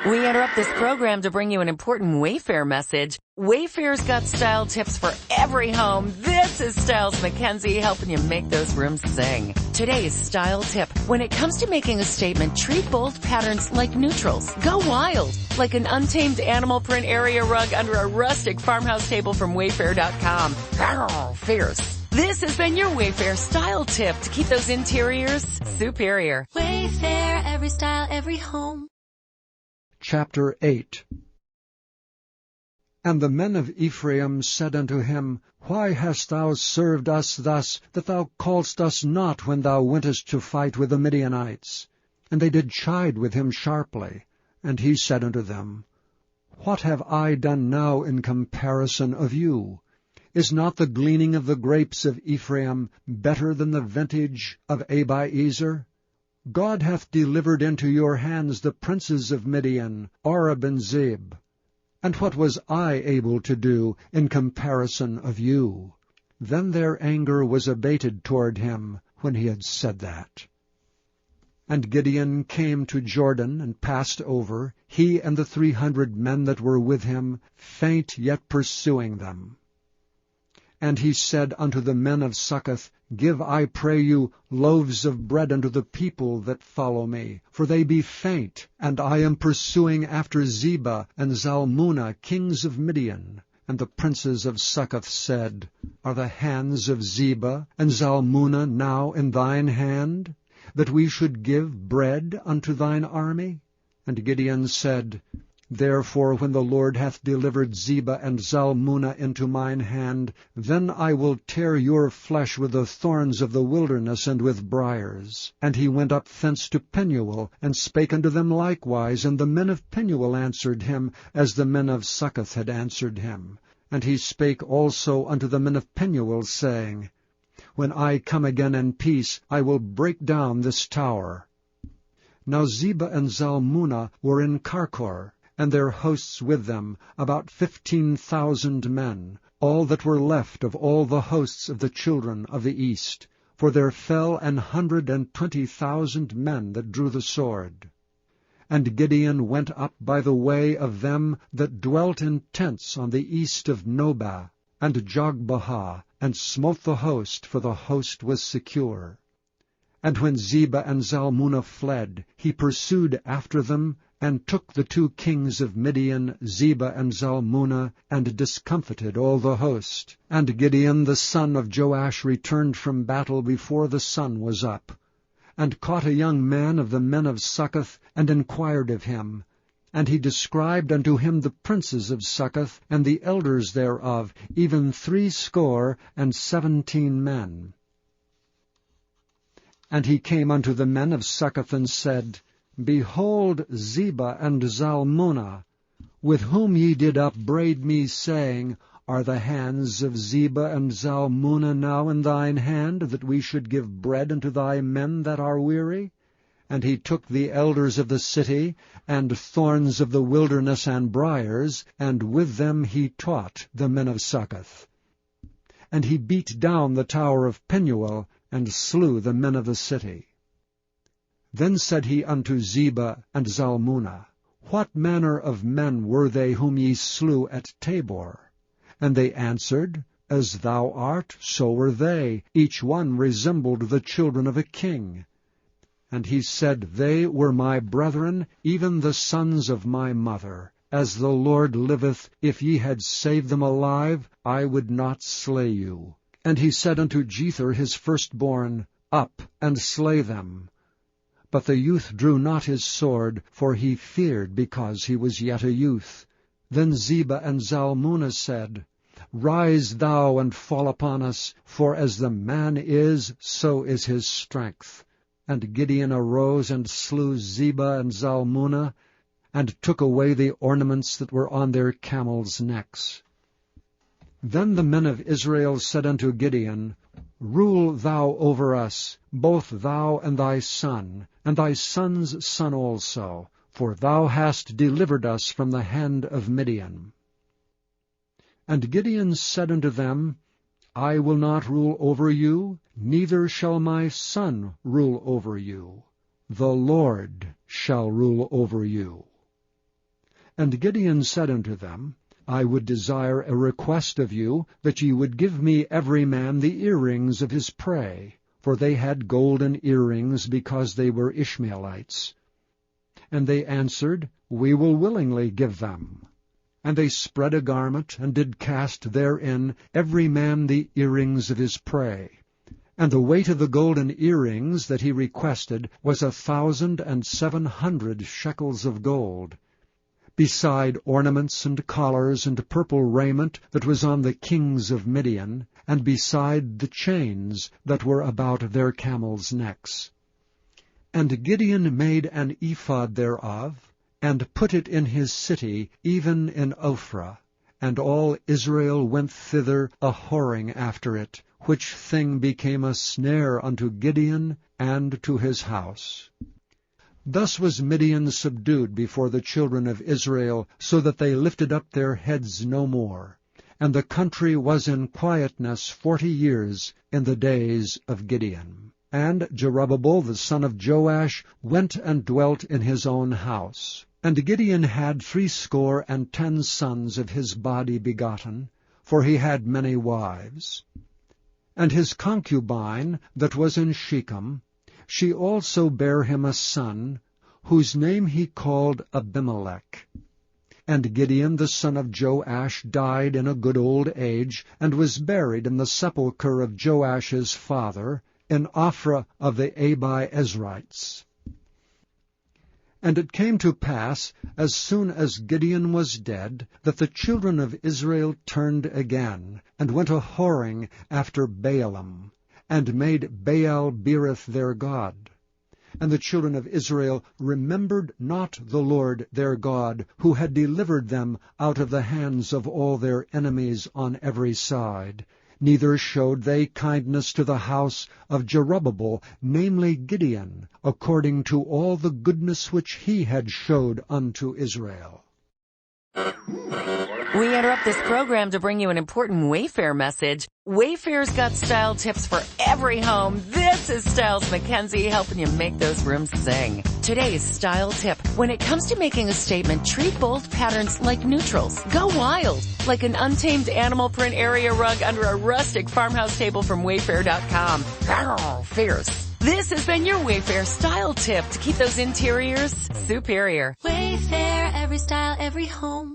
We interrupt this program to bring you an important Wayfair message. Wayfair's got style tips for every home. This is Styles McKenzie helping you make those rooms sing. Today's style tip. When it comes to making a statement, treat bold patterns like neutrals. Go wild, like an untamed animal print area rug under a rustic farmhouse table from Wayfair.com. Arr, fierce. This has been your Wayfair style tip to keep those interiors superior. Wayfair, every style, every home. Chapter 8. And the men of Ephraim said unto him, Why hast thou served us thus, that thou calledst us not when thou wentest to fight with the Midianites? And they did chide with him sharply. And he said unto them, What have I done now in comparison of you? Is not the gleaning of the grapes of Ephraim better than the vintage of Abiezer? God hath delivered into your hands the princes of Midian, Oreb and Zeb. And what was I able to do in comparison of you? Then their anger was abated toward him when he had said that. And Gideon came to Jordan and passed over, he and the 300 men that were with him, faint yet pursuing them. And he said unto the men of Succoth, Give, I pray you, loaves of bread unto the people that follow me, for they be faint, and I am pursuing after Zebah and Zalmunna, kings of Midian. And the princes of Succoth said, Are the hands of Zebah and Zalmunna now in thine hand, that we should give bread unto thine army? And Gideon said, Therefore, when the Lord hath delivered Zebah and Zalmunna into mine hand, then I will tear your flesh with the thorns of the wilderness and with briars. And he went up thence to Penuel, and spake unto them likewise, and the men of Penuel answered him, as the men of Succoth had answered him. And he spake also unto the men of Penuel, saying, When I come again in peace, I will break down this tower. Now Zebah and Zalmunna were in Karkor, and their hosts with them, about 15,000 men, all that were left of all the hosts of the children of the east. For there fell 120,000 men that drew the sword. And Gideon went up by the way of them that dwelt in tents on the east of Nobah and Jogbehah, and smote the host, for the host was secure. And when Zebah and Zalmunna fled, he pursued after them, and took the 2 kings of Midian, Zebah and Zalmunna, and discomfited all the host. And Gideon the son of Joash returned from battle before the sun was up, and caught a young man of the men of Succoth, and inquired of him. And he described unto him the princes of Succoth, and the elders thereof, even 70 men. And he came unto the men of Succoth, and said, Behold Zebah and Zalmunna, with whom ye did upbraid me, saying, Are the hands of Zebah and Zalmunna now in thine hand, that we should give bread unto thy men that are weary? And he took the elders of the city, and thorns of the wilderness and briars, and with them he taught the men of Succoth. And he beat down the tower of Penuel, and slew the men of the city. Then said he unto Zebah and Zalmunna, What manner of men were they whom ye slew at Tabor? And they answered, As thou art, so were they. Each one resembled the children of a king. And he said, They were my brethren, even the sons of my mother. As the Lord liveth, if ye had saved them alive, I would not slay you. And he said unto Jether his firstborn, Up, and slay them. But the youth drew not his sword, for he feared, because he was yet a youth. Then Zebah and Zalmunna said, Rise thou and fall upon us, for as the man is, so is his strength. And Gideon arose and slew Zebah and Zalmunna, and took away the ornaments that were on their camels' necks. Then the men of Israel said unto Gideon, Rule thou over us, both thou and thy son, and thy son's son also, for thou hast delivered us from the hand of Midian. And Gideon said unto them, I will not rule over you, neither shall my son rule over you. The Lord shall rule over you. And Gideon said unto them, I would desire a request of you, that ye would give me every man the earrings of his prey. For they had golden earrings, because they were Ishmaelites. And they answered, We will willingly give them. And they spread a garment, and did cast therein every man the earrings of his prey. And the weight of the golden earrings that he requested was 1,700 shekels of gold, beside ornaments and collars and purple raiment that was on the kings of Midian, and beside the chains that were about their camels' necks. And Gideon made an ephod thereof, and put it in his city, even in Ophrah. And all Israel went thither a-whoring after it, which thing became a snare unto Gideon and to his house. Thus was Midian subdued before the children of Israel, so that they lifted up their heads no more. And the country was in quietness 40 years in the days of Gideon. And Jerubbaal the son of Joash went and dwelt in his own house. And Gideon had 70 sons of his body begotten, for he had many wives. And his concubine that was in Shechem, she also bare him a son, whose name he called Abimelech. And Gideon the son of Joash died in a good old age, and was buried in the sepulchre of Joash's father, in Ophrah of the Abiezrites. And it came to pass, as soon as Gideon was dead, that the children of Israel turned again, and went a-whoring after Baalim, and made Baal-berith their god. And the children of Israel remembered not the Lord their God, who had delivered them out of the hands of all their enemies on every side. Neither showed they kindness to the house of Jerubbaal, namely Gideon, according to all the goodness which he had showed unto Israel. We interrupt this program to bring you an important Wayfair message. Wayfair's got style tips for every home. This is Styles McKenzie helping you make those rooms sing. Today's style tip. When it comes to making a statement, treat bold patterns like neutrals. Go wild, like an untamed animal print area rug under a rustic farmhouse table from Wayfair.com. Fierce. This has been your Wayfair style tip to keep those interiors superior. Wayfair, every style, every home.